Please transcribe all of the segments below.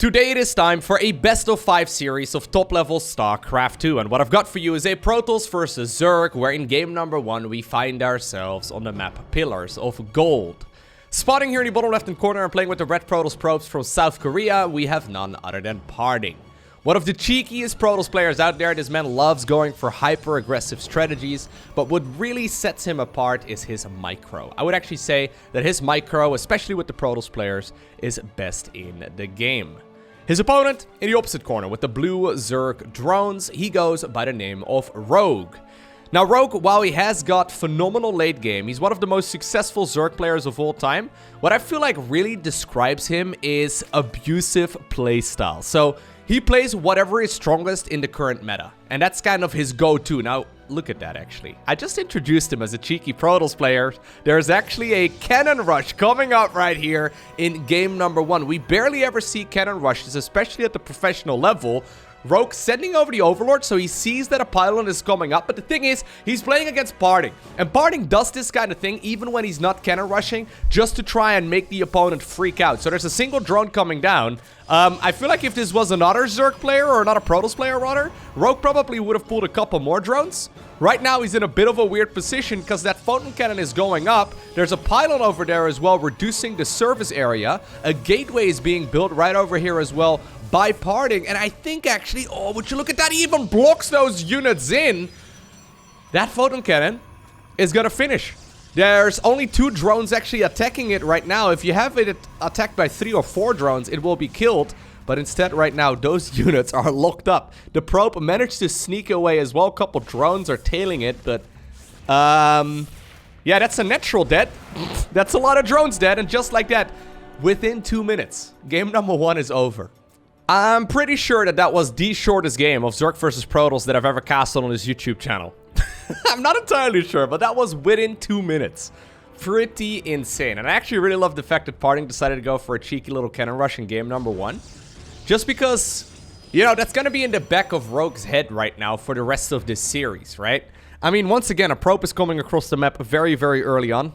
Today it is time for a best of 5 series of top level StarCraft 2, and what I've got for you is a Protoss versus Zerg, where in game number 1 we find ourselves on the map Pillars of Gold. Spotting here in the bottom left hand corner and playing with the red Protoss probes from South Korea, we have none other than PartinG. One of the cheekiest Protoss players out there, this man loves going for hyper-aggressive strategies, but what really sets him apart is his micro. I would actually say that his micro, especially with the Protoss players, is best in the game. His opponent, in the opposite corner with the blue Zerg drones, he goes by the name of Rogue. Now Rogue, while he has got phenomenal late game, he's one of the most successful Zerg players of all time. What I feel like really describes him is abusive playstyle. So he plays whatever is strongest in the current meta, and that's kind of his go-to. Now, look at that, actually. I just introduced him as a cheeky Protoss player. There's actually a cannon rush coming up right here in game number 1. We barely ever see cannon rushes, especially at the professional level. Rogue sending over the Overlord, so he sees that a pylon is coming up, but the thing is, he's playing against PartinG, and PartinG does this kind of thing even when he's not cannon rushing, just to try and make the opponent freak out. So there's a single drone coming down. I feel like if this was another Zerg player, or another Protoss player rather, Rogue probably would have pulled a couple more drones. Right now, he's in a bit of a weird position because that photon cannon is going up. There's a pylon over there as well, reducing the service area. A gateway is being built right over here as well by PartinG, and I think actually, oh, would you look at that, he even blocks those units in. That photon cannon is gonna finish. There's only 2 drones actually attacking it right now. If you have it attacked by 3 or 4 drones, it will be killed. But instead, right now, those units are locked up. The probe managed to sneak away as well. A couple drones are tailing it, but yeah, that's a natural dead. That's a lot of drones dead, and just like that, within 2 minutes, game number 1 is over. I'm pretty sure that that was the shortest game of Zerg vs Protoss that I've ever casted on this YouTube channel. I'm not entirely sure, but that was within 2 minutes. Pretty insane. And I actually really love the fact that PartinG decided to go for a cheeky little cannon rush in game number 1. Just because, you know, that's going to be in the back of Rogue's head right now for the rest of this series, right? I mean, once again, a probe is coming across the map very, very early on.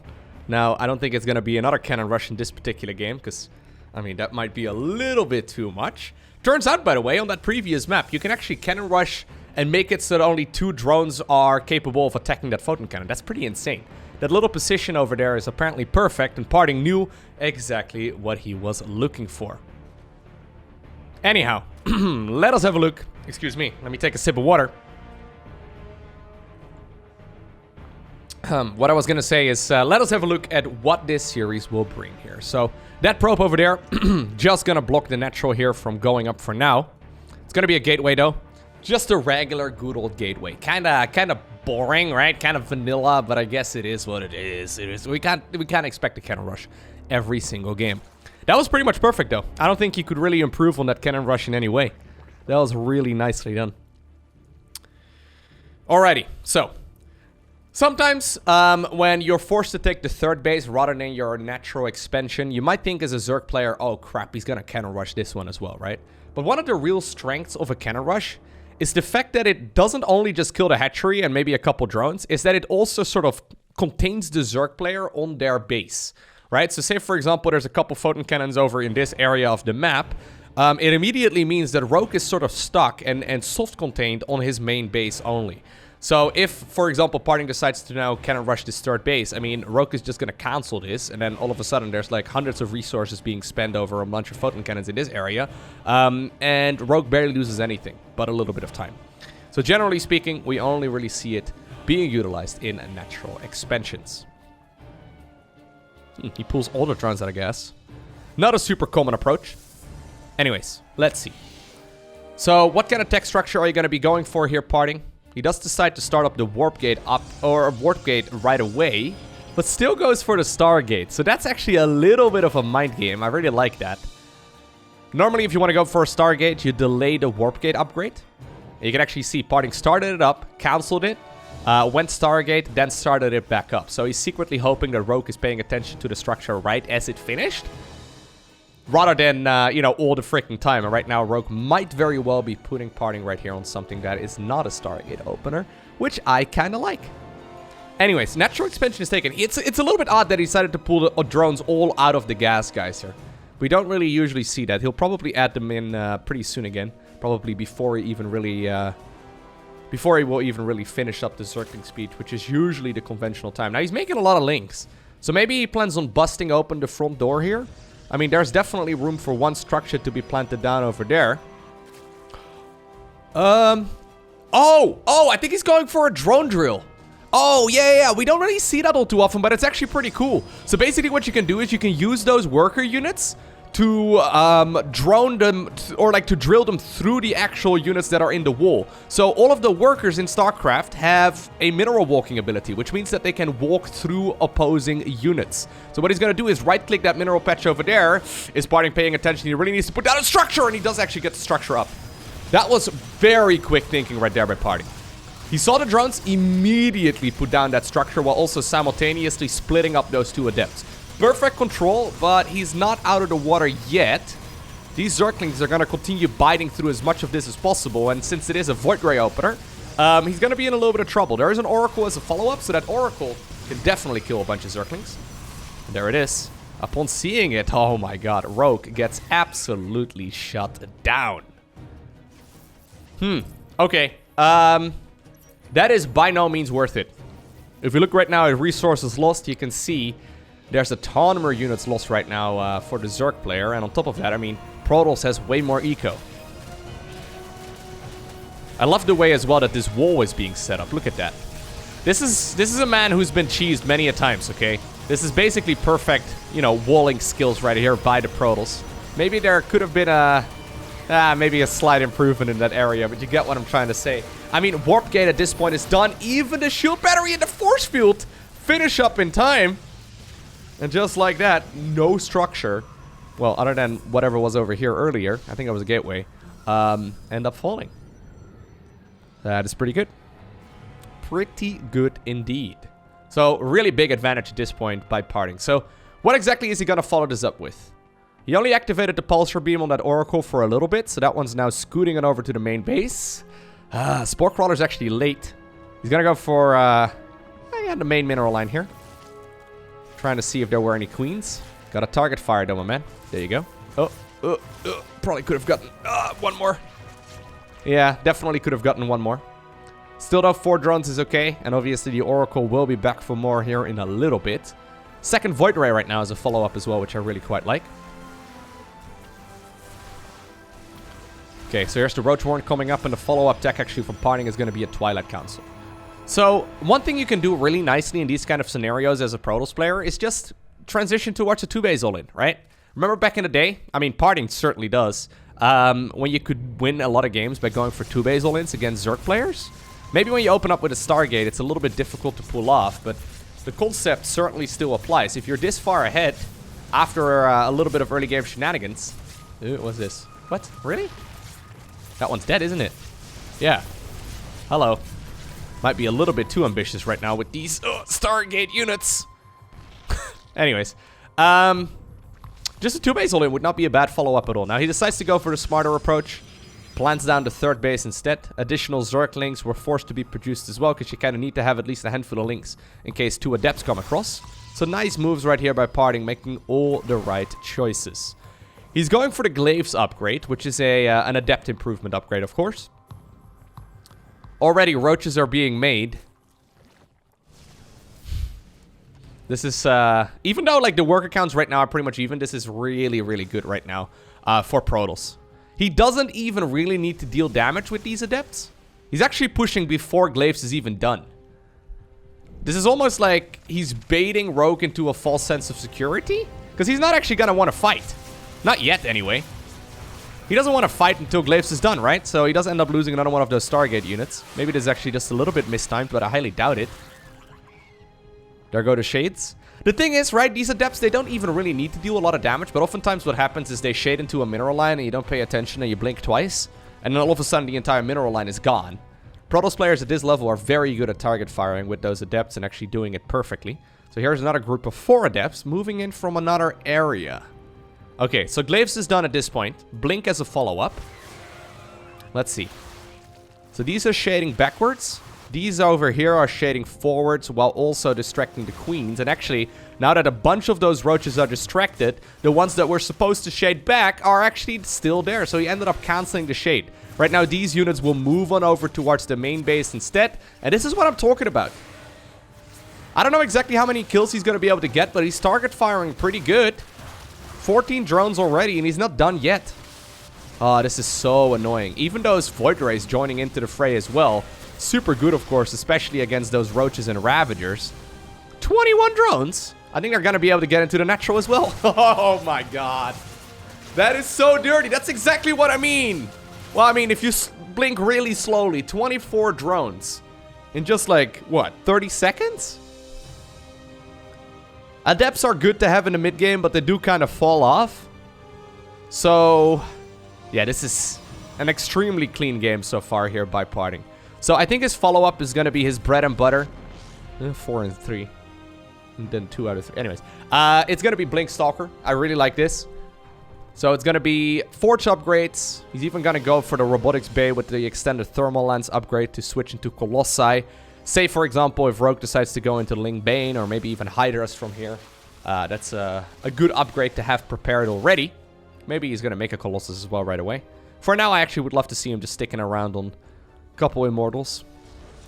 Now, I don't think it's going to be another cannon rush in this particular game, because I mean, that might be a little bit too much. Turns out, by the way, on that previous map, you can actually cannon rush and make it so that only 2 drones are capable of attacking that photon cannon. That's pretty insane. That little position over there is apparently perfect, and PartinG knew exactly what he was looking for. Anyhow, let us have a look. Excuse me, let me take a sip of water. What I was going to say is, let us have a look at what this series will bring here. So, that probe over there, just going to block the natural here from going up for now. It's going to be a gateway, though. Just a regular, good old gateway. Kind of boring, right? Kind of vanilla, but I guess it is what it is. We can't expect a cannon rush every single game. That was pretty much perfect, though. I don't think you could really improve on that cannon rush in any way. That was really nicely done. Alrighty, so sometimes, when you're forced to take the third base rather than your natural expansion, you might think as a Zerg player, oh crap, he's gonna cannon rush this one as well, right? But one of the real strengths of a cannon rush is the fact that it doesn't only just kill the hatchery and maybe a couple drones, is that it also sort of contains the Zerg player on their base, right? So say, for example, there's a couple photon cannons over in this area of the map. It immediately means that Rogue is sort of stuck and soft-contained on his main base only. So if, for example, PartinG decides to now cannon rush this third base, I mean, Rogue is just going to cancel this, and then all of a sudden there's like hundreds of resources being spent over a bunch of photon cannons in this area, and Rogue barely loses anything, but a little bit of time. So generally speaking, we only really see it being utilized in natural expansions. He pulls all the drones out of gas. Not a super common approach. Anyways, let's see. So what kind of tech structure are you going to be going for here, PartinG? He does decide to start up the warp gate right away, but still goes for the Stargate. So that's actually a little bit of a mind game. I really like that. Normally, if you want to go for a Stargate, you delay the warp gate upgrade. You can actually see PartinG started it up, canceled it, went Stargate, then started it back up. So he's secretly hoping that Rogue is paying attention to the structure right as it finished, rather than, you know, all the freaking time. And right now, Rogue might very well be putting PartinG right here on something that is not a Stargate opener, which I kind of like. Anyways, natural expansion is taken. It's a little bit odd that he decided to pull the drones all out of the gas geyser. We don't really usually see that. He'll probably add them in pretty soon again. Probably before he even really... before he will even really finish up the circling speed, which is usually the conventional time. Now, he's making a lot of links. So maybe he plans on busting open the front door here. I mean, there's definitely room for one structure to be planted down over there. Oh, I think he's going for a drone drill. Oh, yeah. We don't really see that all too often, but it's actually pretty cool. So basically what you can do is you can use those worker units to drone them, or like to drill them through the actual units that are in the wall. So all of the workers in StarCraft have a mineral walking ability, which means that they can walk through opposing units. So what he's going to do is right-click that mineral patch over there. Is Parting paying attention? He really needs to put down a structure, and he does actually get the structure up. That was very quick thinking right there by Parting. He saw the drones, immediately put down that structure while also simultaneously splitting up those two adepts. Perfect control, but he's not out of the water yet. These Zerglings are going to continue biting through as much of this as possible, and since it is a Void Ray opener, he's going to be in a little bit of trouble. There is an Oracle as a follow-up, so that Oracle can definitely kill a bunch of Zerglings. And there it is. Upon seeing it, oh my god, Rogue gets absolutely shut down. Okay. That is by no means worth it. If we look right now at resources lost, you can see there's a ton more units lost right now for the Zerg player. And on top of that, I mean, Protoss has way more eco. I love the way as well that this wall is being set up. Look at that. This is a man who's been cheesed many a times, okay? This is basically perfect, you know, walling skills right here by the Protoss. Maybe there could have been maybe a slight improvement in that area, but you get what I'm trying to say. I mean, Warp Gate at this point is done. Even the shield battery and the force field finish up in time. And just like that, no structure, well, other than whatever was over here earlier, I think it was a gateway, end up falling. That is pretty good. Pretty good indeed. So, really big advantage at this point by Parting. So, what exactly is he going to follow this up with? He only activated the Pulsar Beam on that Oracle for a little bit, so that one's now scooting it over to the main base. Spore Crawler's actually late. He's gonna go for, the main mineral line here. Trying to see if there were any queens. Got a target fire though, my man. There you go. Probably could have gotten, one more. Yeah, definitely could have gotten one more. Still though, 4 drones is okay, and obviously the Oracle will be back for more here in a little bit. Second Void Ray right now is a follow-up as well, which I really quite like. Okay, so here's the Roach Warren coming up, and the follow-up tech actually from Parting is going to be a Twilight Council. So, one thing you can do really nicely in these kind of scenarios as a Protoss player is just transition towards a 2-base all-in, right? Remember back in the day? I mean, Parting certainly does. When you could win a lot of games by going for 2-base all-ins against Zerg players. Maybe when you open up with a Stargate, it's a little bit difficult to pull off, but the concept certainly still applies. If you're this far ahead, after a little bit of early game shenanigans... what's this? What? Really? That one's dead, isn't it? Yeah. Hello. Might be a little bit too ambitious right now with these Stargate units. Anyways. Just a 2-base all-in would not be a bad follow-up at all. Now, he decides to go for the smarter approach. Plants down the 3rd base instead. Additional Zerglings were forced to be produced as well, because you kind of need to have at least a handful of links in case 2 adepts come across. So nice moves right here by Parting, making all the right choices. He's going for the Glaives upgrade, which is an adept improvement upgrade, of course. Already roaches are being made. This is, even though like the worker counts right now are pretty much even, this is really, really good right now for Protoss. He doesn't even really need to deal damage with these adepts. He's actually pushing before Glaives is even done. This is almost like he's baiting Rogue into a false sense of security, because he's not actually going to want to fight. Not yet, anyway. He doesn't want to fight until Glaives is done, right? So he does end up losing another one of those Stargate units. Maybe this is actually just a little bit mistimed, but I highly doubt it. There go the Shades. The thing is, right, these Adepts, they don't even really need to deal a lot of damage, but oftentimes what happens is they shade into a mineral line and you don't pay attention and you blink twice, and then all of a sudden the entire mineral line is gone. Protoss players at this level are very good at target firing with those Adepts and actually doing it perfectly. So here's another group of 4 Adepts moving in from another area. Okay, so Glaives is done at this point. Blink as a follow-up. Let's see. So these are shading backwards. These over here are shading forwards while also distracting the queens. And actually, Now that a bunch of those roaches are distracted, the ones that were supposed to shade back are actually still there. So he ended up canceling the shade. Right now, these units will move on over towards the main base instead. And this is what I'm talking about. I don't know exactly how many kills he's going to be able to get, but he's target firing pretty good. 14 drones already, and he's not done yet. Oh, this is so annoying. Even those Void Rays joining into the fray as well. Super good, of course, especially against those roaches and ravagers. 21 drones? I think they're going to be able to get into the natural as well. Oh my god. That is so dirty. That's exactly what I mean. Well, I mean, if you blink really slowly, 24 drones in just like, what, 30 seconds? Adepts are good to have in the mid game, but they do kind of fall off. So, yeah, this is an extremely clean game so far here by Parting. So I think his follow-up is going to be his bread and butter. 4 and 3. And then 2 out of 3. Anyways, it's going to be Blink Stalker. I really like this. So it's going to be Forge upgrades. He's even going to go for the Robotics Bay with the extended thermal lens upgrade to switch into Colossi. Say, for example, if Rogue decides to go into Ling Bane or maybe even Hydras from here. That's a good upgrade to have prepared already. Maybe he's going to make a Colossus as well right away. For now, I actually would love to see him just sticking around on a couple Immortals.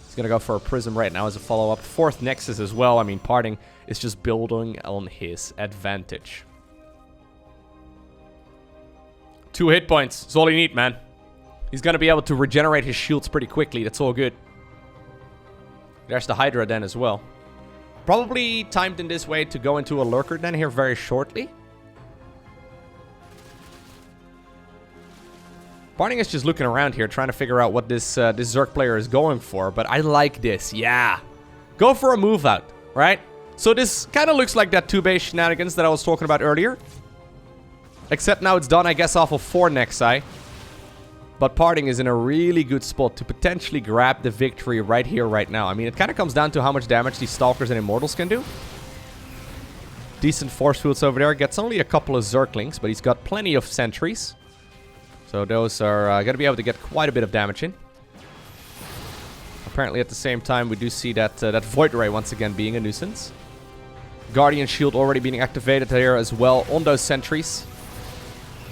He's going to go for a Prism right now as a follow-up. 4th Nexus as well. I mean, Parting is just building on his advantage. 2 hit points. That's all you need, man. He's going to be able to regenerate his shields pretty quickly. That's all good. There's the Hydra Den as well. Probably timed in this way to go into a Lurker Den here very shortly. Parting is just looking around here, trying to figure out what this Zerg player is going for. But I like this. Yeah. Go for a move out, right? So this kind of looks like that 2-base shenanigans that I was talking about earlier. Except now it's done, I guess, off of 4 Nexi. But Parting is in a really good spot to potentially grab the victory right here, right now. I mean, it kind of comes down to how much damage these Stalkers and Immortals can do. Decent force fields over there. Gets only a couple of Zerglings, but he's got plenty of sentries. So those are going to be able to get quite a bit of damage in. Apparently at the same time, we do see that, that Void Ray once again being a nuisance. Guardian Shield already being activated here as well on those sentries.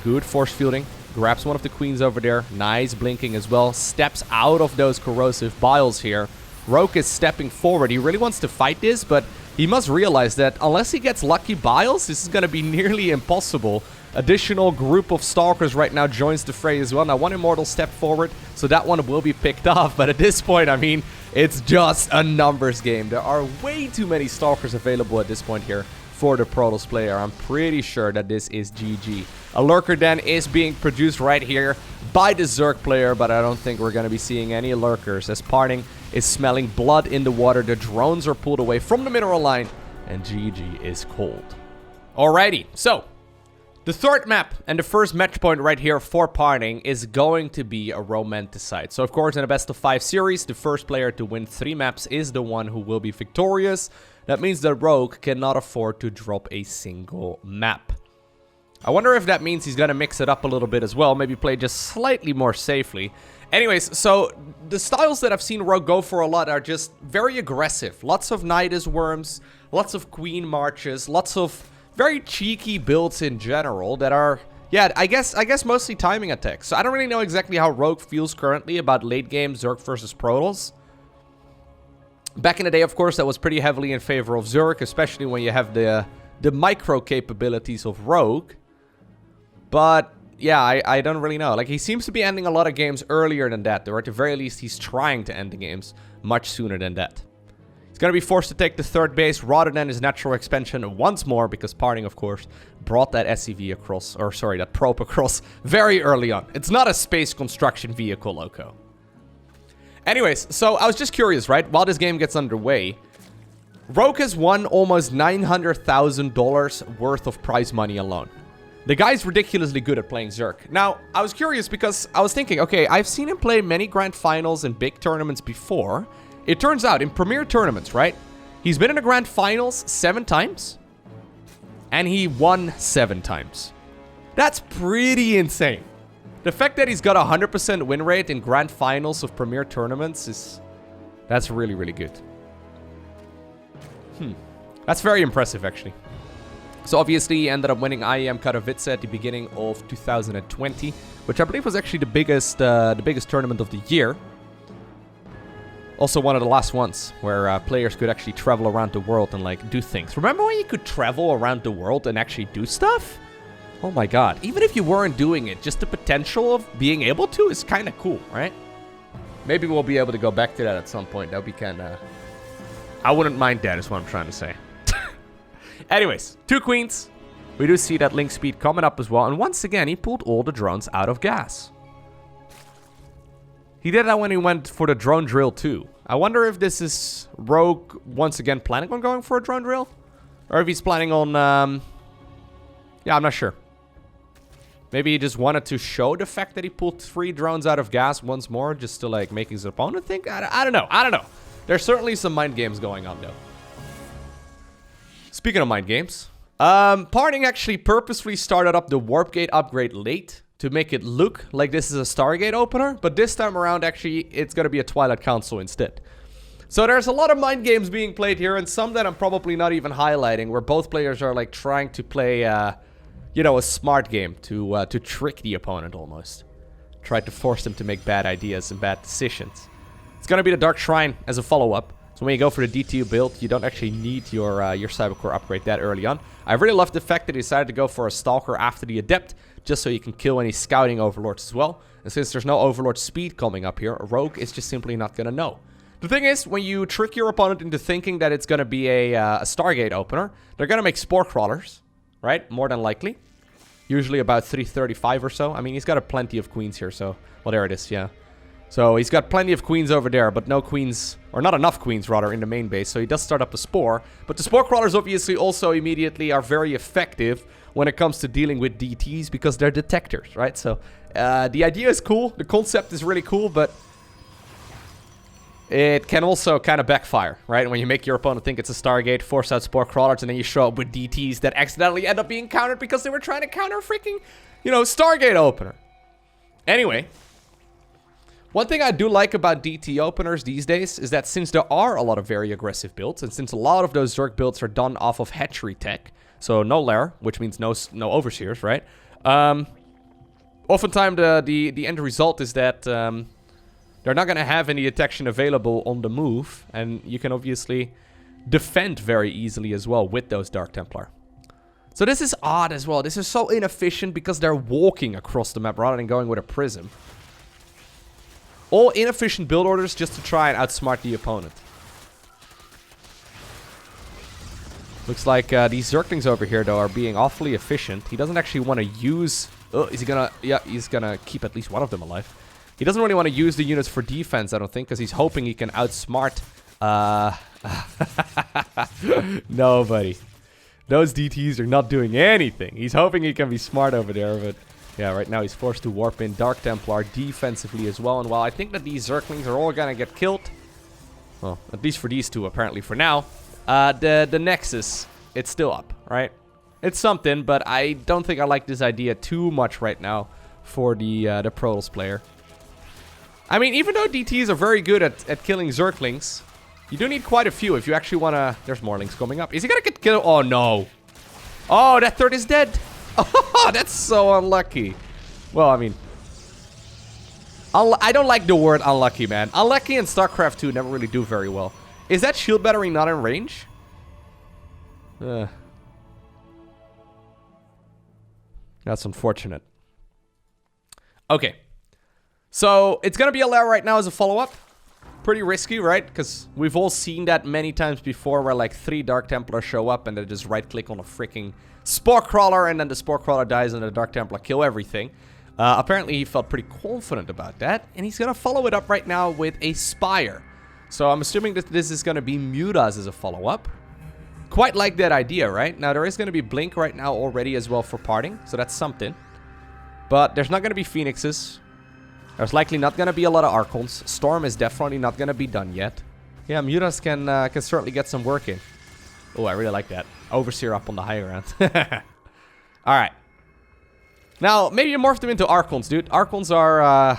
Good force fielding. Grabs one of the queens over there. Nice blinking as well. Steps out of those corrosive biles here. Rogue is stepping forward. He really wants to fight this, but he must realize that unless he gets lucky biles, this is going to be nearly impossible. Additional group of Stalkers right now joins the fray as well. Now, one Immortal stepped forward, so that one will be picked off. But at this point, I mean, it's just a numbers game. There are way too many Stalkers available at this point here for the Protoss player. I'm pretty sure that this is GG. A Lurker Den is being produced right here by the Zerg player, but I don't think we're going to be seeing any Lurkers as Parting is smelling blood in the water. The drones are pulled away from the mineral line, and GG is cold. Alrighty, so the third map and the first match point right here for Parting is going to be a Romanticide. So, of course, in a best-of-5 series, the first player to win 3 maps is the one who will be victorious. That means that Rogue cannot afford to drop a single map. I wonder if that means he's going to mix it up a little bit as well. Maybe play just slightly more safely. Anyways, so the styles that I've seen Rogue go for a lot are just very aggressive. Lots of Nidus Worms, lots of Queen Marches, lots of very cheeky builds in general that are, yeah, I guess mostly timing attacks. So I don't really know exactly how Rogue feels currently about late game Zerg versus Protoss. Back in the day, of course, that was pretty heavily in favor of Zerg, especially when you have the micro capabilities of Rogue. But yeah, I don't really know. Like, he seems to be ending a lot of games earlier than that, or at the very least, he's trying to end the games much sooner than that. He's going to be forced to take the 3rd base rather than his natural expansion once more, because Parting, of course, brought that SCV across, or sorry, that probe across very early on. It's not a space construction vehicle, Lowko. Anyways, so I was just curious, right? While this game gets underway, Rogue has won almost $900,000 worth of prize money alone. The guy's ridiculously good at playing Zerg. Now, I was curious because I was thinking, okay, I've seen him play many grand finals and big tournaments before. It turns out, in premier tournaments, right? He's been in the grand finals 7 times. And he won 7 times. That's pretty insane. The fact that he's got a 100% win rate in grand finals of premier tournaments is... that's really, really good. That's very impressive, actually. So obviously he ended up winning IEM Katowice at the beginning of 2020, which I believe was actually the biggest tournament of the year. Also one of the last ones where players could actually travel around the world and like do things. Remember when you could travel around the world and actually do stuff? Oh my god. Even if you weren't doing it, just the potential of being able to is kind of cool, right? Maybe we'll be able to go back to that at some point. That would be kind of... I wouldn't mind that is what I'm trying to say. Anyways, 2 queens. We do see that link speed coming up as well. And once again, he pulled all the drones out of gas. He did that when he went for the drone drill too. I wonder if this is Rogue once again planning on going for a drone drill? Or if he's planning on... Yeah, I'm not sure. Maybe he just wanted to show the fact that he pulled 3 drones out of gas once more. Just to like make his opponent think. I don't know. I don't know. There's certainly some mind games going on though. Speaking of mind games. Parting actually purposefully started up the Warp Gate upgrade late. To make it look like this is a Stargate opener. But this time around, actually, it's going to be a Twilight Council instead. So there's a lot of mind games being played here. And some that I'm probably not even highlighting. Where both players are like trying to play, you know, a smart game. To trick the opponent almost. Try to force them to make bad ideas and bad decisions. It's going to be the Dark Shrine as a follow-up. So when you go for the DTU build, you don't actually need your Cybercore upgrade that early on. I really love the fact that he decided to go for a Stalker after the Adept. Just so you can kill any scouting overlords as well. And since there's no overlord speed coming up here, a rogue is just simply not going to know. The thing is, when you trick your opponent into thinking that it's going to be a Stargate opener, they're going to make Spore Crawlers, right? More than likely. Usually about 335 or so. I mean, he's got plenty of queens here, so... Well, there it is, yeah. So he's got plenty of queens over there, but no queens... Or not enough queens, rather, in the main base. So he does start up a Spore. But the Spore Crawlers obviously also immediately are very effective when it comes to dealing with DTs because they're detectors, right? So the idea is cool. The concept is really cool, but it can also kind of backfire, right? When you make your opponent think it's a Stargate, force out Spore Crawlers, and then you show up with DTs that accidentally end up being countered because they were trying to counter a freaking, you know, Stargate opener. Anyway, one thing I do like about DT openers these days is that since there are a lot of very aggressive builds, and since a lot of those Zerg builds are done off of hatchery tech, so no lair, which means no overseers, right? Oftentimes the end result is that they're not going to have any detection available on the move, and you can obviously defend very easily as well with those Dark Templar. So this is odd as well. This is so inefficient because they're walking across the map rather than going with a prism. All inefficient build orders just to try and outsmart the opponent. Looks like these Zerglings over here, though, are being awfully efficient. He doesn't actually want to use... is he gonna... Yeah, he's gonna keep at least one of them alive. He doesn't really want to use the units for defense, I don't think, because he's hoping he can outsmart... Nobody. Those DTs are not doing anything. He's hoping he can be smart over there, but... Yeah, right now he's forced to warp in Dark Templar defensively as well. And while I think that these Zerglings are all gonna get killed... Well, at least for these two, apparently, for now... the Nexus, it's still up, right? It's something, but I don't think I like this idea too much right now for the Protoss player. I mean, even though DTs are very good at killing Zerglings, you do need quite a few if you actually want to... There's more links coming up. Is he gonna get killed? Oh, no. Oh, that third is dead. Oh, that's so unlucky. Well, I mean... I don't like the word unlucky, man. Unlucky in StarCraft 2 never really do very well. Is that shield battery not in range? That's unfortunate. Okay. So, it's gonna be a lair right now as a follow-up. Pretty risky, right? Because we've all seen that many times before where like 3 Dark Templars show up and they just right-click on a freaking Spore Crawler and then the Spore Crawler dies and the Dark Templar kill everything. Apparently he felt pretty confident about that. And he's gonna follow it up right now with a Spire. So I'm assuming that this is gonna be Mutas as a follow-up. Quite like that idea, right? Now there is gonna be Blink right now already as well for Parting. So that's something. But there's not gonna be Phoenixes. There's likely not gonna be a lot of Archons. Storm is definitely not gonna be done yet. Yeah, Mutas can certainly get some work in. Oh, I really like that. Overseer up on the high ground. Alright. Now, maybe you morph them into Archons, dude. Archons are,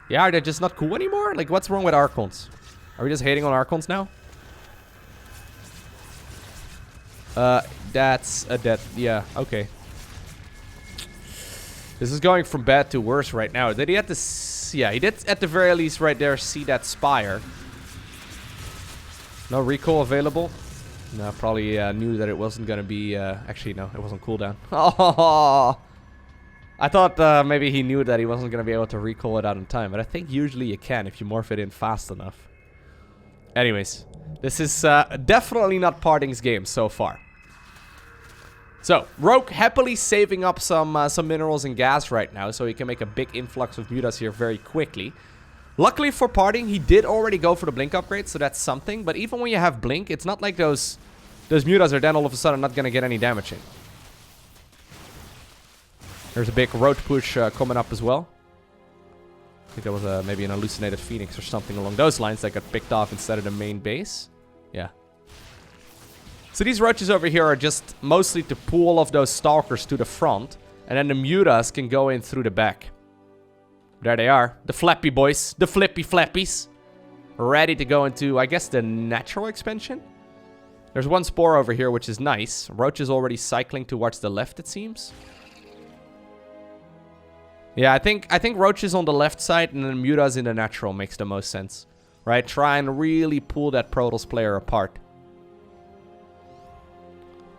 yeah, are they just not cool anymore? Like, what's wrong with Archons? Are we just hating on Archons now? That's a dead. Yeah, okay. This is going from bad to worse right now. Did he have to... Yeah, he did at the very least right there see that spire. No recall available. No, probably knew that it wasn't going to be... actually, no, it wasn't cooldown. Oh, I thought maybe he knew that he wasn't going to be able to recall it out in time. But I think usually you can if you morph it in fast enough. Anyways, this is definitely not PartinG's game so far. So, Rogue happily saving up some minerals and gas right now, so he can make a big influx of mutas here very quickly. Luckily for PartinG, he did already go for the blink upgrade, so that's something. But even when you have blink, it's not like those mutas are then all of a sudden not going to get any damage in. There's a big road push coming up as well. I think that was maybe an hallucinated phoenix or something along those lines that got picked off instead of the main base. Yeah. So these roaches over here are just mostly to pull all of those stalkers to the front. And then the mutas can go in through the back. There they are. The flappy boys. The flippy flappies. Ready to go into, I guess, the natural expansion. There's one spore over here, which is nice. Roach is already cycling towards the left, it seems. Yeah, I think Roach is on the left side and then mutas in the natural makes the most sense. Right? Try and really pull that Protoss player apart.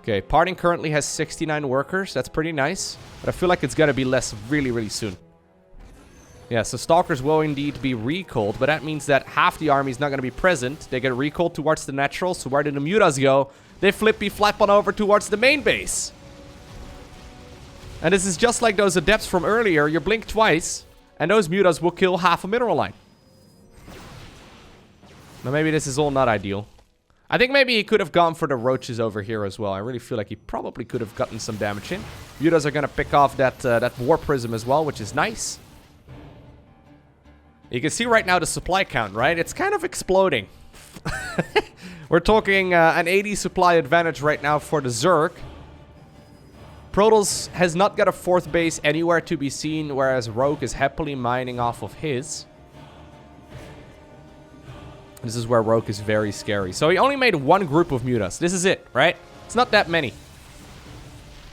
Okay, PartinG currently has 69 workers. That's pretty nice. But I feel like it's going to be less really, really soon. Yeah, so Stalkers will indeed be recalled. But that means that half the army is not going to be present. They get recalled towards the natural. So where do the mutas go? They flippy flap on over towards the main base. And this is just like those adepts from earlier. You blink twice. And those mutas will kill half a mineral line. Now maybe this is all not ideal. I think maybe he could have gone for the roaches over here as well. I really feel like he probably could have gotten some damage in. Mutas are going to pick off that war prism as well, which is nice. You can see right now the supply count, right? It's kind of exploding. We're talking an 80 supply advantage right now for the Zerg. Protoss has not got a fourth base anywhere to be seen, whereas Rogue is happily mining off of his. This is where Rogue is very scary. So he only made one group of mutas. This is it, right? It's not that many.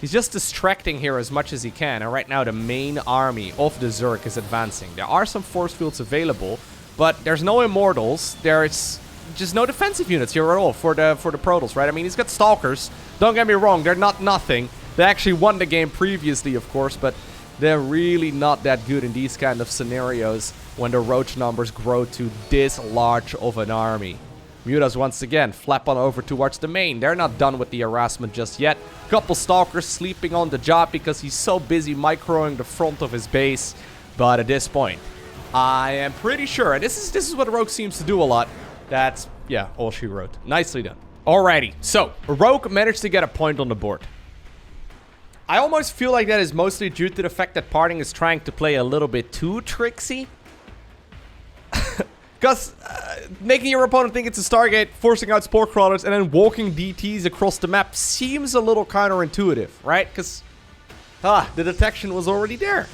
He's just distracting here as much as he can. And right now the main army of the Zerg is advancing. There are some force fields available, but there's no immortals. There's just no defensive units here at all for the Protoss, right? I mean, he's got stalkers. Don't get me wrong, they're not nothing. They actually won the game previously, of course, but they're really not that good in these kind of scenarios when the roach numbers grow to this large of an army. Mutas once again flap on over towards the main. They're not done with the harassment just yet. Couple stalkers sleeping on the job because he's so busy microing the front of his base. But at this point, I am pretty sure, and this is what Rogue seems to do a lot. That's, yeah, all she wrote. Nicely done. Alrighty, so Rogue managed to get a point on the board. I almost feel like that is mostly due to the fact that PartinG is trying to play a little bit too tricksy. Because making your opponent think it's a Stargate, forcing out Spore Crawlers, and then walking DTs across the map seems a little counterintuitive, right? Because, the detection was already there.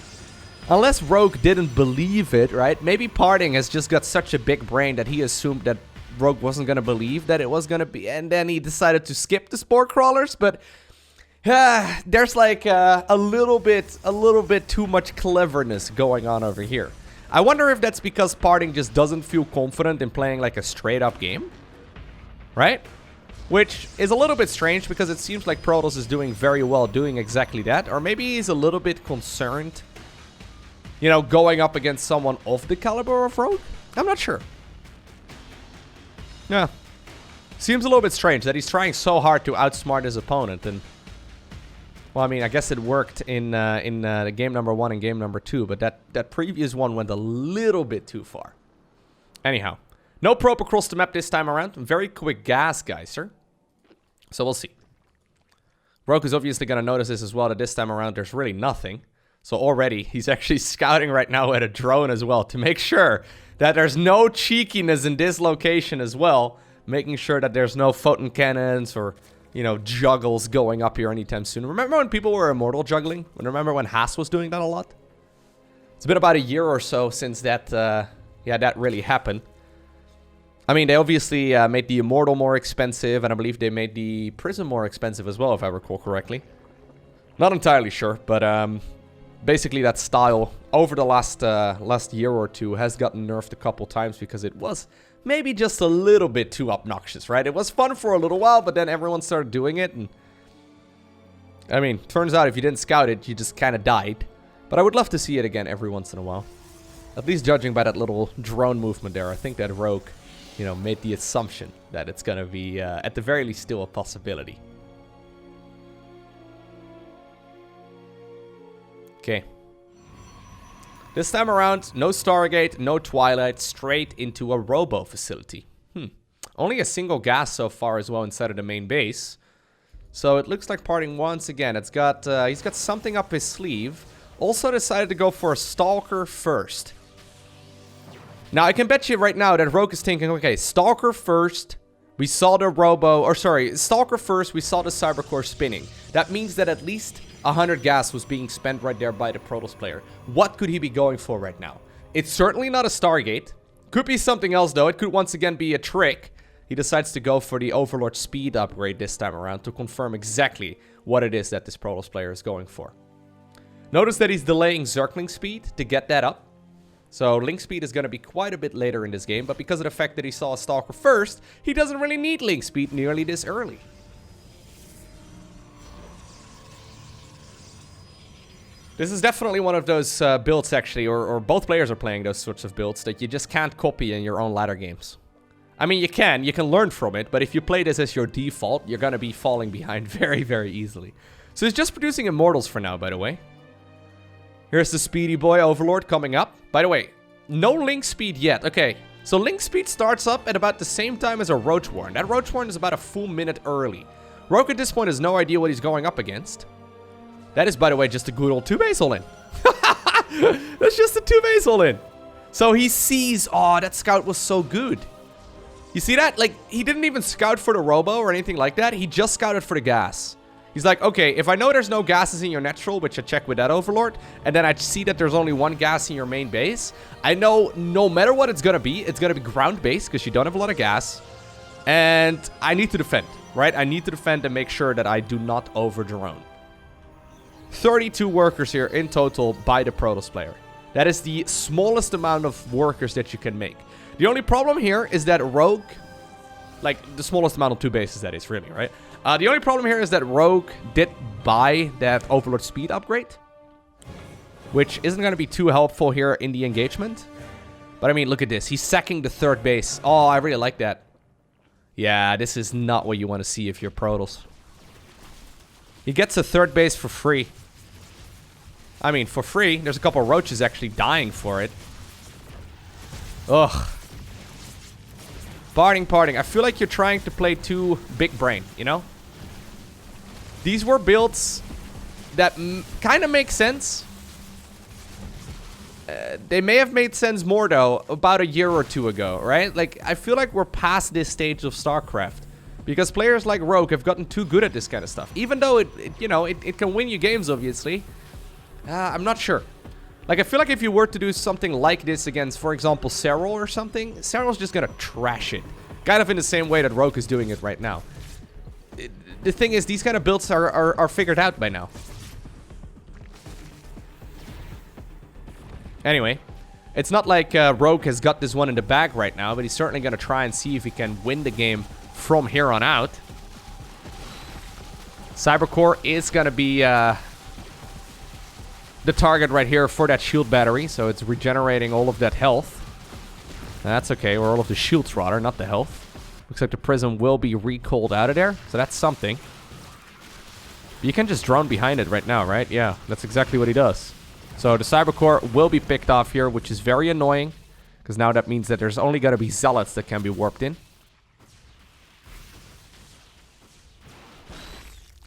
Unless Rogue didn't believe it, right? Maybe PartinG has just got such a big brain that he assumed that Rogue wasn't going to believe that it was going to be, and then he decided to skip the Spore Crawlers, but... there's like a little bit too much cleverness going on over here. I wonder if that's because PartinG just doesn't feel confident in playing like a straight up game. Right? Which is a little bit strange because it seems like Protoss is doing very well doing exactly that. Or maybe he's a little bit concerned, you know, going up against someone of the caliber of Rogue. I'm not sure. Yeah. Seems a little bit strange that he's trying so hard to outsmart his opponent. And well, I mean, I guess it worked in the game number 1 and game number 2, but that previous one went a little bit too far. Anyhow, no probe across the map this time around. Very quick gas geyser. So we'll see. Rogue is obviously going to notice this as well, that this time around there's really nothing. So already he's actually scouting right now at a drone as well to make sure that there's no cheekiness in this location as well. Making sure that there's no photon cannons or... you know, juggles going up here anytime soon. Remember when people were immortal juggling? Remember when Haas was doing that a lot? It's been about a year or so since that, yeah, that really happened. I mean, they obviously made the Immortal more expensive, and I believe they made the Prism more expensive as well, if I recall correctly. Not entirely sure, but basically that style over the last year or two has gotten nerfed a couple times because it was maybe just a little bit too obnoxious, right? It was fun for a little while, but then everyone started doing it, and I mean, turns out if you didn't scout it, you just kind of died. But I would love to see it again every once in a while. At least judging by that little drone movement there, I think that Rogue, you know, made the assumption that it's gonna be, at the very least, still a possibility. Okay. This time around, no Stargate, no Twilight, straight into a Robo facility. Only a single gas so far as well inside of the main base. So it looks like Parting once again. It's got, he's got something up his sleeve. Also decided to go for a Stalker first. Now, I can bet you right now that Rogue is thinking, okay, Stalker first, we saw the Robo, or sorry, Stalker first, we saw the Cybercore spinning. That means that at least 100 gas was being spent right there by the Protoss player. What could he be going for right now? It's certainly not a Stargate. Could be something else, though. It could once again be a trick. He decides to go for the Overlord speed upgrade this time around to confirm exactly what it is that this Protoss player is going for. Notice that he's delaying Zergling speed to get that up. So Link speed is going to be quite a bit later in this game, but because of the fact that he saw a Stalker first, he doesn't really need Link speed nearly this early. This is definitely one of those builds, actually, or both players are playing those sorts of builds that you just can't copy in your own ladder games. I mean, you can learn from it, but if you play this as your default, you're going to be falling behind very, very easily. So he's just producing Immortals for now, by the way. Here's the speedy boy Overlord coming up. By the way, no Link speed yet. Okay, so Link speed starts up at about the same time as a Roach Warren. That Roach Warren is about a full minute early. Rogue at this point has no idea what he's going up against. That is, by the way, just a good old 2-base all-in. That's just a 2-base all-in. So he sees, oh, that scout was so good. You see that? Like, he didn't even scout for the Robo or anything like that. He just scouted for the gas. He's like, okay, if I know there's no gases in your natural, which I check with that Overlord, and then I see that there's only one gas in your main base, I know no matter what it's going to be ground based because you don't have a lot of gas. And I need to defend, right? I need to defend and make sure that I do not over-drone. 32 workers here in total by the Protoss player. That is the smallest amount of workers that you can make. The only problem here is that Rogue, like the smallest amount of 2 bases that is really, right? The only problem here is that Rogue did buy that Overlord speed upgrade, which isn't going to be too helpful here in the engagement. But I mean, look at this. He's sacking the 3rd base. Oh, I really like that. Yeah, this is not what you want to see if you're Protoss. He gets a 3rd base for free. I mean, for free. There's a couple of roaches actually dying for it. Ugh. Parting. I feel like you're trying to play too big brain, you know? These were builds that kind of make sense. They may have made sense more, though, about a year or two ago, right? Like, I feel like we're past this stage of StarCraft. Because players like Rogue have gotten too good at this kind of stuff. Even though it can win you games, obviously. I'm not sure. Like, I feel like if you were to do something like this against, for example, Serral or something, Serral's just gonna trash it. Kind of in the same way that Rogue is doing it right now. The thing is, these kind of builds are figured out by now. Anyway, it's not like Rogue has got this one in the bag right now, but he's certainly gonna try and see if he can win the game from here on out. Cybercore is gonna be the target right here for that shield battery, so it's regenerating all of that health. That's okay, or all of the shields rather, not the health. Looks like the prism will be recalled out of there, so that's something. You can just drone behind it right now, right? Yeah, that's exactly what he does. So the Cybercore will be picked off here, which is very annoying, because now that means that there's only going to be zealots that can be warped in.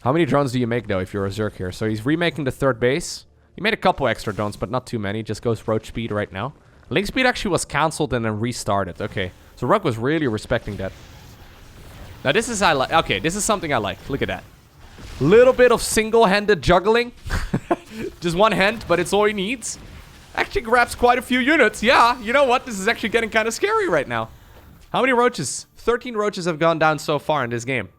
How many drones do you make, though, if you're a Zerg here? So he's remaking the 3rd base. He made a couple extra drones, but not too many. Just goes roach speed right now. Link speed actually was cancelled and then restarted. Okay, so Rogue was really respecting that. Now this is okay, this is something I like. Look at that. Little bit of single-handed juggling. Just one hand, but it's all he needs. Actually grabs quite a few units. Yeah, you know what? This is actually getting kind of scary right now. How many roaches? 13 roaches have gone down so far in this game.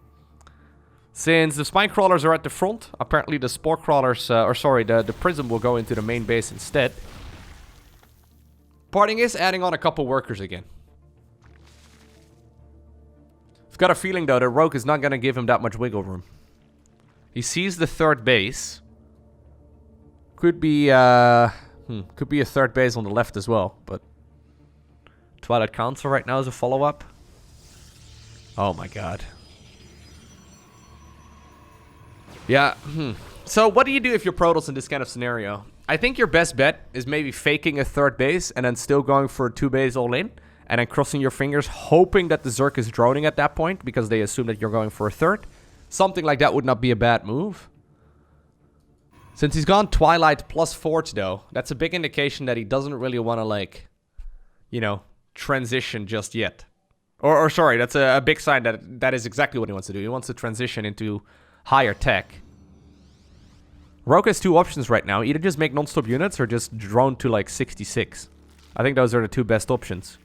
Since the spine crawlers are at the front, apparently the spore crawlers, the prism will go into the main base instead. PartinG's adding on a couple workers again. I've got a feeling though that Rogue is not going to give him that much wiggle room. He sees the third base. Could be a third base on the left as well, but Twilight Council right now is a follow-up. Oh my god. Yeah, So what do you do if you're Protoss in this kind of scenario? I think your best bet is maybe faking a third base and then still going for a 2 base all in. And then crossing your fingers, hoping that the Zerg is droning at that point because they assume that you're going for a third. Something like that would not be a bad move. Since he's gone Twilight plus Forge though, that's a big indication that he doesn't really want to like, you know, transition just yet. Or sorry, that's a big sign that that is exactly what he wants to do. He wants to transition into higher tech. Rogue has 2 options right now. Either just make non-stop units or just drone to like 66. I think those are the 2 best options.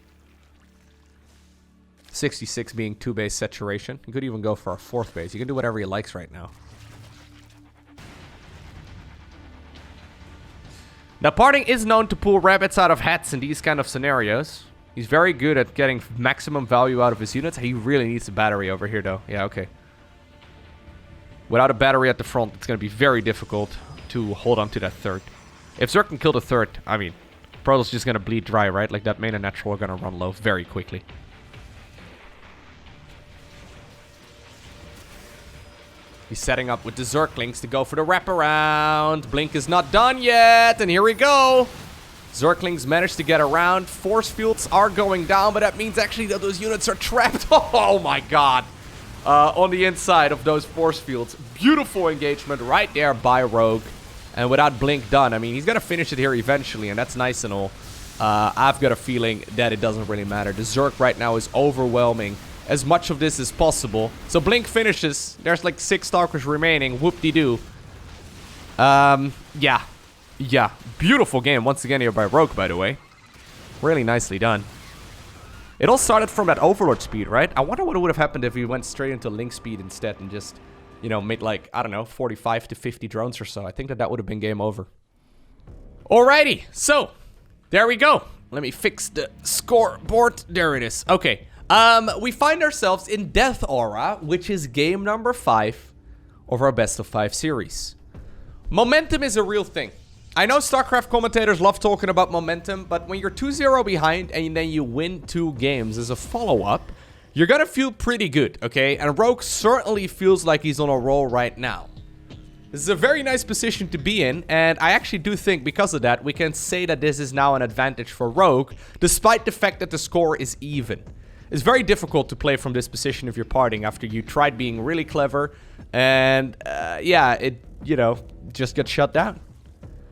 66 being 2 base saturation. You could even go for a 4th base. You can do whatever he likes right now. Now, Parting is known to pull rabbits out of hats in these kind of scenarios. He's very good at getting maximum value out of his units. He really needs a battery over here, though. Yeah, okay. Without a battery at the front, it's going to be very difficult to hold on to that third. If Zerg can kill the third, I mean, Protoss just going to bleed dry, right? Like that main and natural are going to run low very quickly. He's setting up with the Zerglings to go for the wraparound. Blink is not done yet, and here we go. Zerglings managed to get around. Force fields are going down, but that means actually that those units are trapped. Oh my god. On the inside of those force fields. Beautiful engagement right there by Rogue. And without Blink done, I mean, he's going to finish it here eventually, and that's nice and all. I've got a feeling that it doesn't really matter. The Zerg right now is overwhelming as much of this as possible. So Blink finishes. There's like 6 Stalkers remaining. Whoop-de-doo. Yeah. Beautiful game once again here by Rogue, by the way. Really nicely done. It all started from that Overlord speed, right? I wonder what would have happened if we went straight into Link speed instead and just, you know, made like, I don't know, 45 to 50 drones or so. I think that would have been game over. Alrighty, so there we go. Let me fix the scoreboard. There it is. Okay. We find ourselves in Death Aura, which is game number 5 of our Best-of-5 series. Momentum is a real thing. I know StarCraft commentators love talking about momentum, but when you're 2-0 behind and then you win 2 games as a follow-up, you're gonna feel pretty good, okay? And Rogue certainly feels like he's on a roll right now. This is a very nice position to be in, and I actually do think because of that, we can say that this is now an advantage for Rogue, despite the fact that the score is even. It's very difficult to play from this position if you're parting after you tried being really clever, and yeah, it, you know, just got shut down.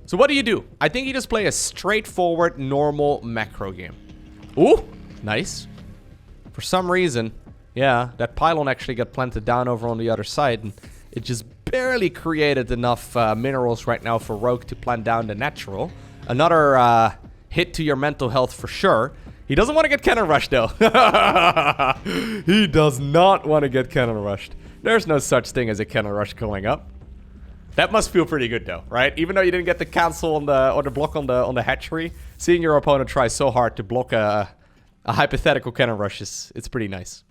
So what do? I think you just play a straightforward, normal macro game. Ooh, nice. For some reason, yeah, that pylon actually got planted down over on the other side, and it just barely created enough minerals right now for Rogue to plant down the natural. Another hit to your mental health for sure. He doesn't want to get cannon rushed, though. He does not want to get cannon rushed. There's no such thing as a cannon rush going up. That must feel pretty good though, right? Even though you didn't get the cancel on the or the block on the hatchery, seeing your opponent try so hard to block a hypothetical cannon rush it's pretty nice.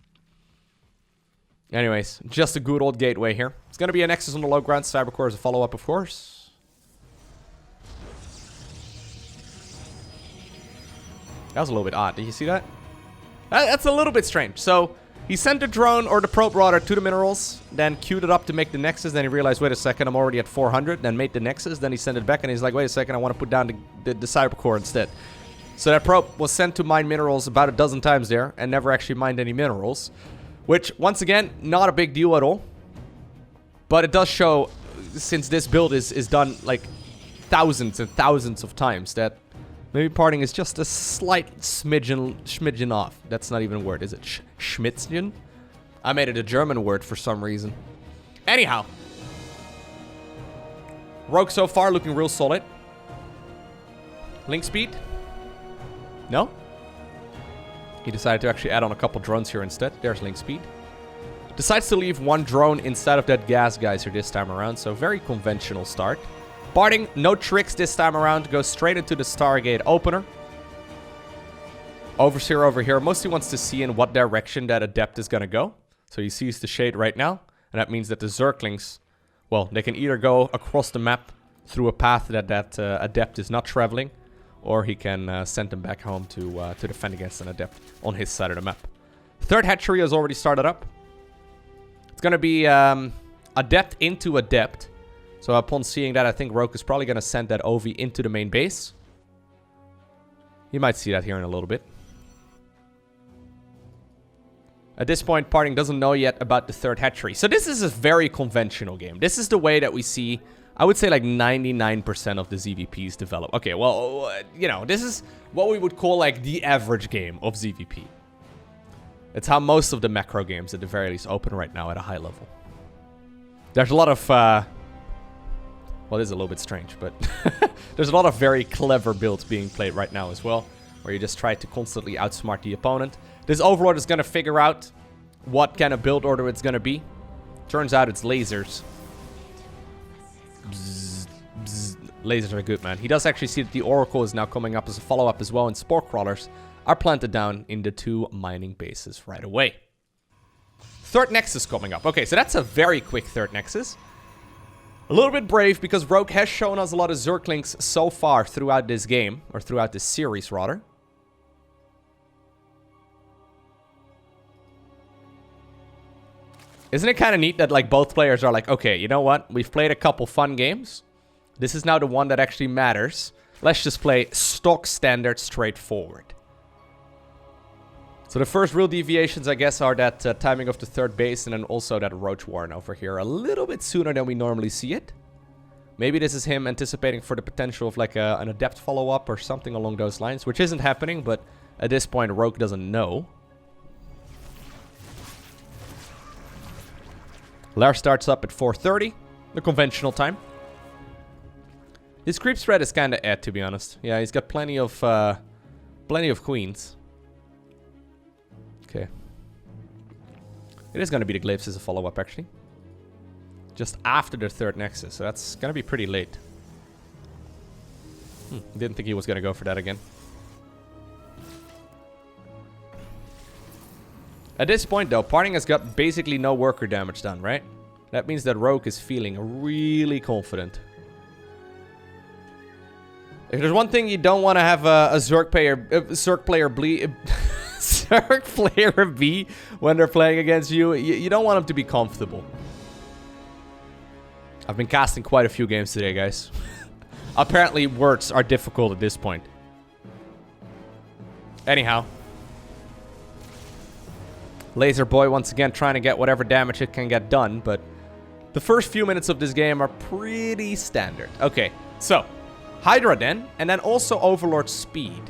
Anyways, just a good old gateway here. It's gonna be a Nexus on the low ground. Cybercore as a follow-up, of course. That was a little bit odd. Did you see that? That's a little bit strange. So he sent the drone, or the probe rather, to the minerals, then queued it up to make the Nexus, then he realized, wait a second, I'm already at 400, then made the Nexus, then he sent it back, and he's like, wait a second, I want to put down the Cybercore instead. So that probe was sent to mine minerals about a dozen times there, and never actually mined any minerals. Which, once again, not a big deal at all. But it does show, since this build is done, like, thousands and thousands of times, that maybe parting is just a slight smidgen off. That's not even a word, is it? Schmitzgen? I made it a German word for some reason. Anyhow. Rogue so far looking real solid. Link speed? No? He decided to actually add on a couple drones here instead. There's link speed. Decides to leave one drone instead of that gas geyser this time around. So very conventional start. Parting, no tricks this time around. Goes straight into the Stargate opener. Overseer over here mostly wants to see in what direction that Adept is going to go. So he sees the shade right now. And that means that the Zerglings, well, they can either go across the map through a path that Adept is not traveling. Or he can send them back home to defend against an Adept on his side of the map. Third hatchery has already started up. It's going to be Adept into Adept. So upon seeing that, I think Rogue is probably going to send that OV into the main base. You might see that here in a little bit. At this point, Parting doesn't know yet about the third hatchery. So this is a very conventional game. This is the way that we see, I would say like 99% of the ZVPs develop. Okay, well, you know, this is what we would call like the average game of ZVP. It's how most of the macro games at the very least open right now at a high level. There's a lot of, well, this is a little bit strange, but there's a lot of very clever builds being played right now as well, where you just try to constantly outsmart the opponent. This Overlord is going to figure out what kind of build order it's going to be. Turns out it's lasers. Bzz, bzz. Lasers are good, man. He does actually see that the Oracle is now coming up as a follow-up as well, and Spore Crawlers are planted down in the 2 mining bases right away. Third Nexus coming up. Okay, so that's a very quick third Nexus. A little bit brave because Rogue has shown us a lot of Zerglings so far throughout this game, or throughout this series rather. Isn't it kind of neat that like both players are like, okay, you know what? We've played a couple fun games. This is now the one that actually matters. Let's just play stock standard straightforward. So the first real deviations, I guess, are that timing of the third base and then also that Roach Warren over here a little bit sooner than we normally see it. Maybe this is him anticipating for the potential of like an Adept follow-up or something along those lines, which isn't happening, but at this point Rogue doesn't know. Lair starts up at 4:30, the conventional time. His creep spread is kind of ed, to be honest. Yeah, he's got plenty of queens. Okay. It is going to be the Glaives as a follow-up, actually. Just after the third Nexus, so that's going to be pretty late. Didn't think he was going to go for that again. At this point, though, Parting has got basically no worker damage done, right? That means that Rogue is feeling really confident. If there's one thing you don't want to have a Zerg player bleed... Zerg player B when they're playing against you, you don't want them to be comfortable. I've been casting quite a few games today, guys. Apparently, words are difficult at this point. Anyhow. Laser Boy once again trying to get whatever damage it can get done, but the first few minutes of this game are pretty standard. Okay, so Hydra Den, and then also Overlord Speed.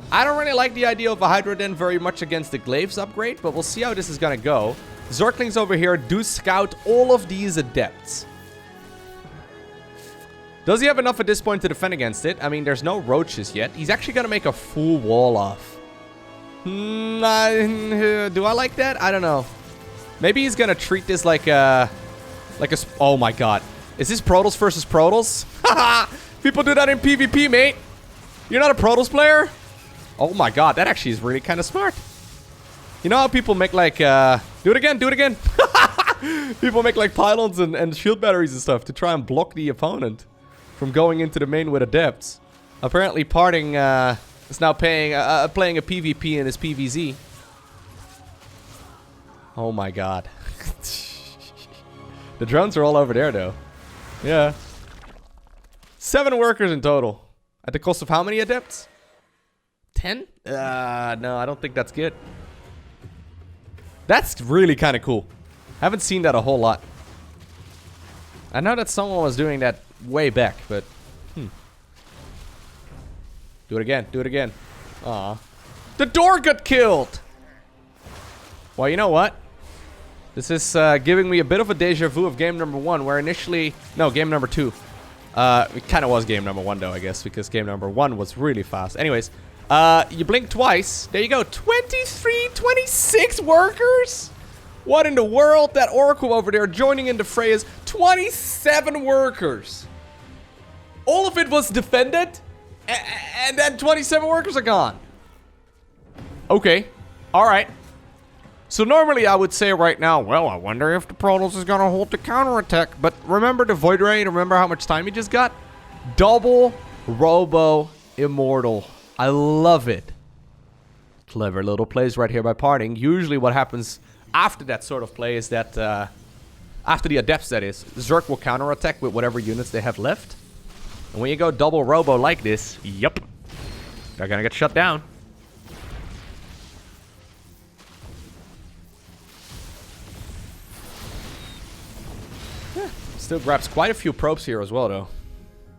I don't really like the idea of a Hydra Den very much against the Glaives upgrade, but we'll see how this is gonna go. Zerglings over here do scout all of these Adepts. Does he have enough at this point to defend against it? I mean, there's no roaches yet. He's actually gonna make a full wall off. Do I like that? I don't know. Maybe he's gonna treat this like a... Oh my god. Is this Protoss versus Protoss? Haha! People do that in PvP, mate. You're not a Protoss player? Oh my god, that actually is really kind of smart. You know how people make like... Do it again, do it again. People make like pylons and shield batteries and stuff to try and block the opponent from going into the main with Adepts. Apparently Parting is now playing a PvP in his PvZ. Oh my god. The drones are all over there though. Yeah. 7 workers in total. At the cost of how many Adepts? 10? No, I don't think that's good. That's really kind of cool. Haven't seen that a whole lot. I know that someone was doing that way back, but... Do it again, do it again. Aw. The door got killed! Well, you know what? This is giving me a bit of a deja vu of game number 1, where initially... No, game number 2. It kind of was game number 1, though, I guess, because game number 1 was really fast. Anyways, You blink twice. There you go. 23, 26 workers? What in the world? That Oracle over there joining in the fray is 27 workers. All of it was defended, and then 27 workers are gone. Okay. Alright. So normally I would say right now, well, I wonder if the Protoss is going to hold the counterattack. But remember the Void Ray? Remember how much time he just got? Double Robo Immortal. I love it. Clever little plays right here by Parting. Usually what happens after that sort of play is that, after the Adepts that is, Zerg will counterattack with whatever units they have left. And when you go double Robo like this, yep, they're going to get shut down. Still grabs quite a few probes here as well, though.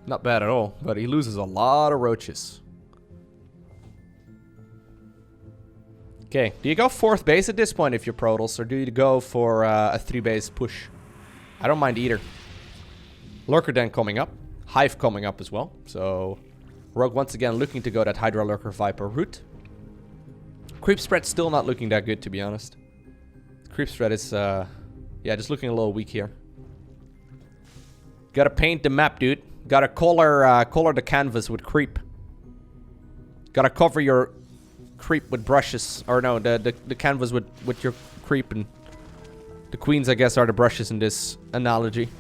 Not bad at all, but he loses a lot of roaches. Okay, do you go 4th base at this point if you're Protoss, or do you go for a 3-base push? I don't mind either. Lurker Den coming up. Hive coming up as well. So, Rogue once again looking to go that Hydra Lurker Viper route. Creep spread still not looking that good, to be honest. Creep spread is, yeah, just looking a little weak here. Gotta paint the map, dude. Gotta color the canvas with creep. Gotta cover your creep with brushes. Or no, the canvas with your creep. And the queens, I guess, are the brushes in this analogy.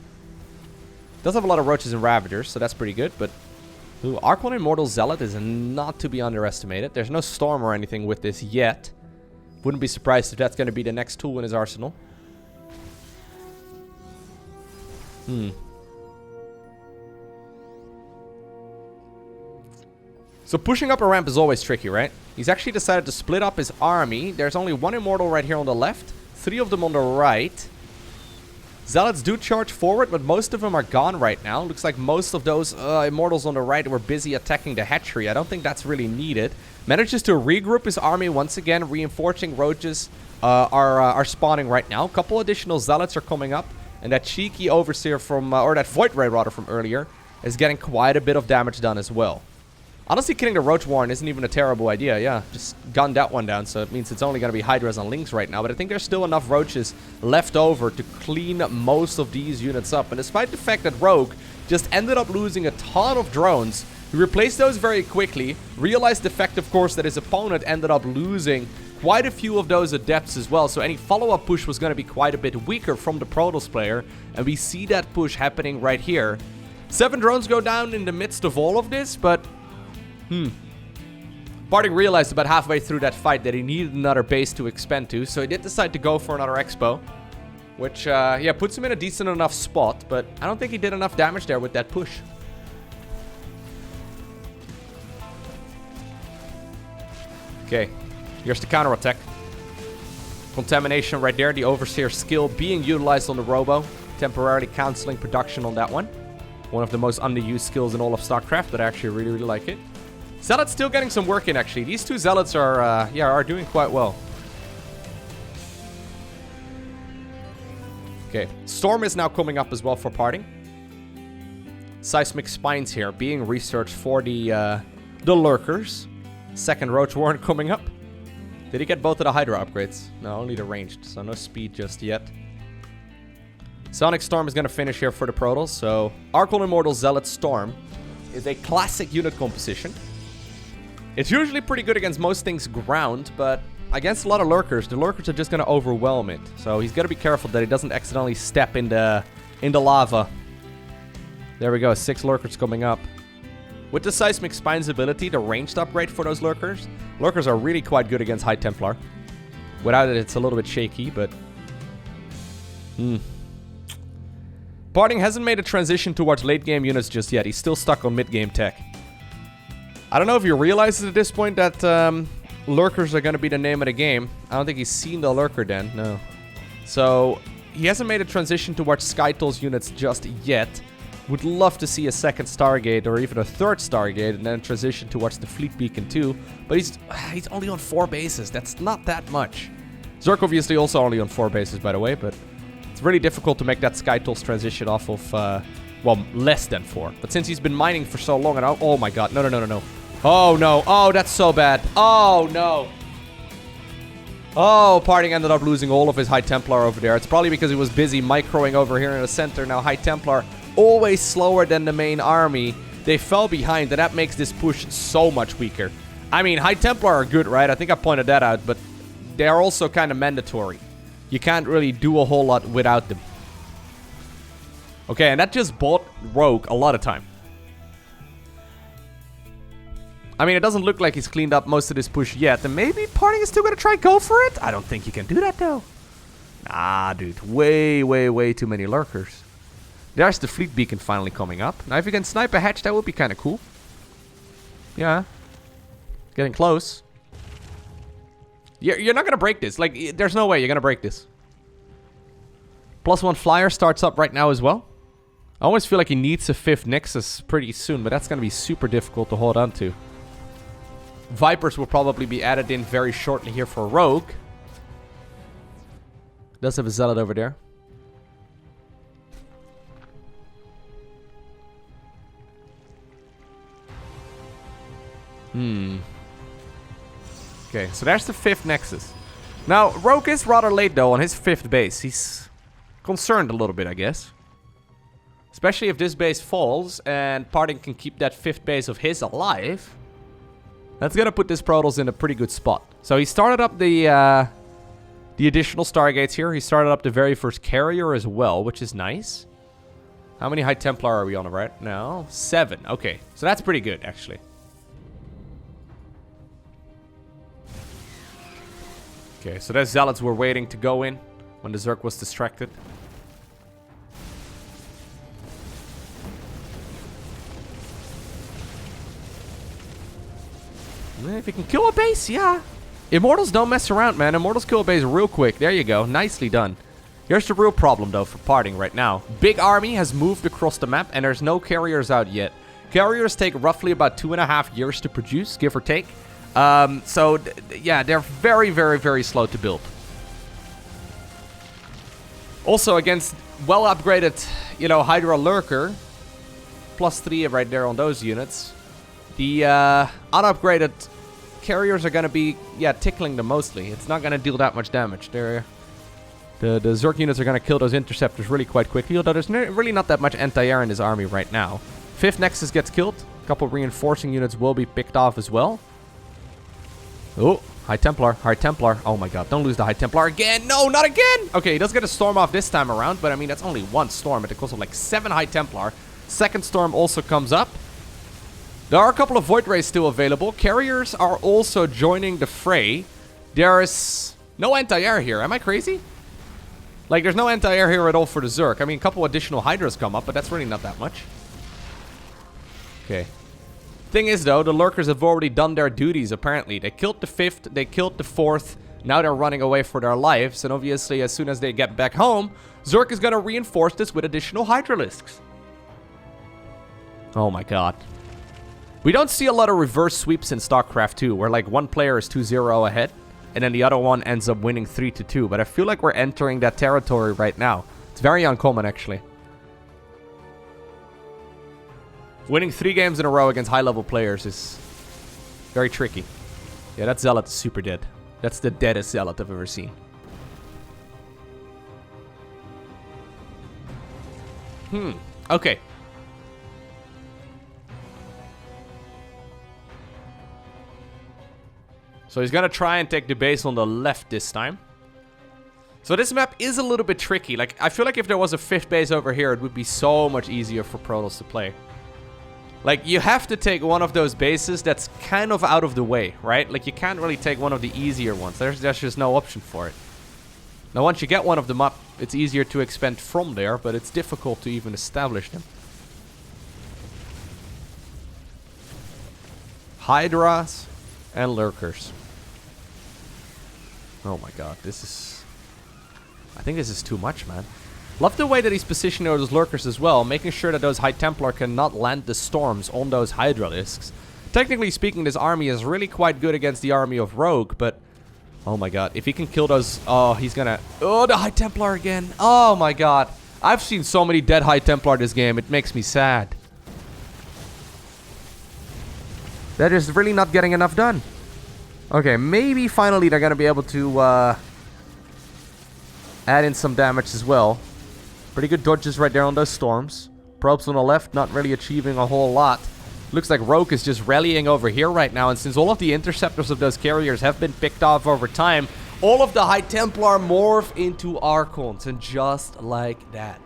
Does have a lot of roaches and ravagers, so that's pretty good. But Archon Immortal Zealot is not to be underestimated. There's no storm or anything with this yet. Wouldn't be surprised if that's going to be the next tool in his arsenal. So pushing up a ramp is always tricky, right? He's actually decided to split up his army. There's only one Immortal right here on the left. 3 of them on the right. Zealots do charge forward, but most of them are gone right now. Looks like most of those Immortals on the right were busy attacking the hatchery. I don't think that's really needed. Manages to regroup his army once again. Reinforcing roaches are spawning right now. A couple additional Zealots are coming up. And that cheeky Overseer from, or that Void Ray rather from earlier, is getting quite a bit of damage done as well. Honestly, killing the Roach Warren isn't even a terrible idea. Yeah, just gunned that one down, so it means it's only going to be Hydras and Lynx right now. But I think there's still enough Roaches left over to clean most of these units up. And despite the fact that Rogue just ended up losing a ton of drones, he replaced those very quickly. Realized the fact, of course, that his opponent ended up losing quite a few of those Adepts as well. So any follow-up push was going to be quite a bit weaker from the Protoss player. And we see that push happening right here. 7 drones go down in the midst of all of this, but... Parting realized about halfway through that fight that he needed another base to expand to, so he did decide to go for another expo. Which, yeah, puts him in a decent enough spot, but I don't think he did enough damage there with that push. Okay, here's the counterattack. Contamination right there, the Overseer skill being utilized on the Robo. Temporarily cancelling production on that one. One of the most underused skills in all of StarCraft, but I actually really, really like it. Zealot's still getting some work in, actually. These 2 Zealots are, yeah, are doing quite well. Okay, Storm is now coming up as well for Parting. Seismic Spines here, being researched for the Lurkers. Second Roach Warren coming up. Did he get both of the Hydra upgrades? No, only the ranged, so no speed just yet. Sonic Storm is going to finish here for the Protoss, so Archon Immortal Zealot Storm is a classic unit composition. It's usually pretty good against most things ground, but against a lot of Lurkers, the Lurkers are just going to overwhelm it. So he's got to be careful that he doesn't accidentally step in the lava. There we go, 6 Lurkers coming up. With the Seismic Spines ability, the ranged upgrade for those Lurkers are really quite good against High Templar. Without it, it's a little bit shaky, but... Parting hasn't made a transition towards late-game units just yet. He's still stuck on mid-game tech. I don't know if you realize at this point that Lurkers are going to be the name of the game. I don't think he's seen the Lurker Den, no. So, he hasn't made a transition towards Skytools units just yet. Would love to see a second Stargate or even a third Stargate and then transition towards the Fleet Beacon too. But he's only on 4 bases. That's not that much. Zerg obviously also only on 4 bases, by the way, but it's really difficult to make that Skytools transition off of, well, less than 4. But since he's been mining for so long, and oh my god, no. Oh, no. Oh, that's so bad. Oh, no. Oh, Parting ended up losing all of his High Templar over there. It's probably because he was busy microing over here in the center. Now, High Templar, always slower than the main army. They fell behind, and that makes this push so much weaker. I mean, High Templar are good, right? I think I pointed that out, but they are also kind of mandatory. You can't really do a whole lot without them. Okay, and that just bought Rogue a lot of time. I mean, it doesn't look like he's cleaned up most of this push yet. And maybe Parting is still going to try go for it? I don't think you can do that, though. Nah, dude. Way, way, way too many lurkers. There's the fleet beacon finally coming up. Now, if you can snipe a hatch, that would be kind of cool. Yeah. Getting close. You're not going to break this. Like, there's no way you're going to break this. +1 flyer starts up right now as well. I always feel like he needs a 5th Nexus pretty soon, but that's going to be super difficult to hold on to. Vipers will probably be added in very shortly here for Rogue. Does have a Zealot over there. Okay, so there's the 5th Nexus. Now, Rogue is rather late, though, on his 5th base. He's concerned a little bit, I guess. Especially if this base falls and Parting can keep that 5th base of his alive. That's going to put this Protoss in a pretty good spot. So he started up the additional Stargates here. He started up the very first carrier as well, which is nice. How many High Templar are we on right now? 7. Okay, so that's pretty good, actually. Okay, so there's Zealots were waiting to go in when the Zerg was distracted. If you can kill a base, yeah. Immortals don't mess around, man. Immortals kill a base real quick. There you go. Nicely done. Here's the real problem, though, for Parting right now. Big army has moved across the map, and there's no carriers out yet. Carriers take roughly about 2.5 years to produce, give or take. So, yeah, they're very, very, very slow to build. Also, against well-upgraded, you know, Hydra Lurker, +3 right there on those units. The unupgraded carriers are going to be, yeah, tickling them mostly. It's not going to deal that much damage. The Zerg units are going to kill those interceptors really quite quickly, although there's really not that much anti-air in this army right now. 5th Nexus gets killed. A couple reinforcing units will be picked off as well. Oh, High Templar, High Templar. Oh my god, don't lose the High Templar again. No, not again. Okay, he does get a storm off this time around, but I mean, that's only one storm at the cost of like 7 High Templar. Second storm also comes up. There are a couple of Void Rays still available. Carriers are also joining the fray. There is no anti-air here. Am I crazy? Like, there's no anti-air here at all for the Zerg. I mean, a couple additional Hydras come up, but that's really not that much. Okay. Thing is, though, the Lurkers have already done their duties, apparently. They killed the 5th, they killed the 4th. Now they're running away for their lives. And obviously, as soon as they get back home, Zerg is going to reinforce this with additional Hydralisks. Oh my god. We don't see a lot of reverse sweeps in StarCraft 2, where like one player is 2-0 ahead, and then the other one ends up winning 3-2. But I feel like we're entering that territory right now. It's very uncommon, actually. Winning 3 games in a row against high-level players is very tricky. Yeah, that Zealot is super dead. That's the deadest Zealot I've ever seen. Okay. So he's gonna try and take the base on the left this time. So this map is a little bit tricky. Like, I feel like if there was a 5th base over here, it would be so much easier for Protoss to play. Like, you have to take one of those bases that's kind of out of the way, right? Like, you can't really take one of the easier ones. There's just no option for it. Now, once you get one of them up, it's easier to expand from there, but it's difficult to even establish them. Hydras and Lurkers. Oh my god, this is... I think this is too much, man. Love the way that he's positioning those Lurkers as well, making sure that those High Templar cannot land the storms on those Hydralisks. Technically speaking, this army is really quite good against the army of Rogue, but... Oh my god, if he can kill those... Oh, he's gonna... Oh, the High Templar again! Oh my god. I've seen so many dead High Templar this game, it makes me sad. They're just really not getting enough done. Okay, maybe finally they're going to be able to add in some damage as well. Pretty good dodges right there on those storms. Probes on the left, not really achieving a whole lot. Looks like Rogue is just rallying over here right now, and since all of the interceptors of those carriers have been picked off over time, all of the High Templar morph into Archons, and just like that,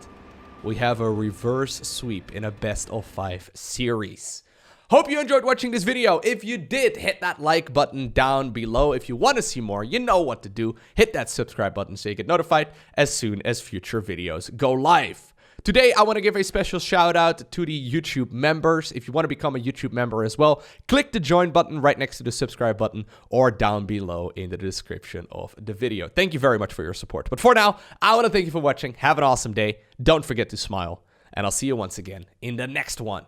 we have a reverse sweep in a best-of-5 series. Hope you enjoyed watching this video. If you did, hit that like button down below. If you want to see more, you know what to do. Hit that subscribe button so you get notified as soon as future videos go live. Today, I want to give a special shout out to the YouTube members. If you want to become a YouTube member as well, click the join button right next to the subscribe button or down below in the description of the video. Thank you very much for your support. But for now, I want to thank you for watching. Have an awesome day. Don't forget to smile. And I'll see you once again in the next one.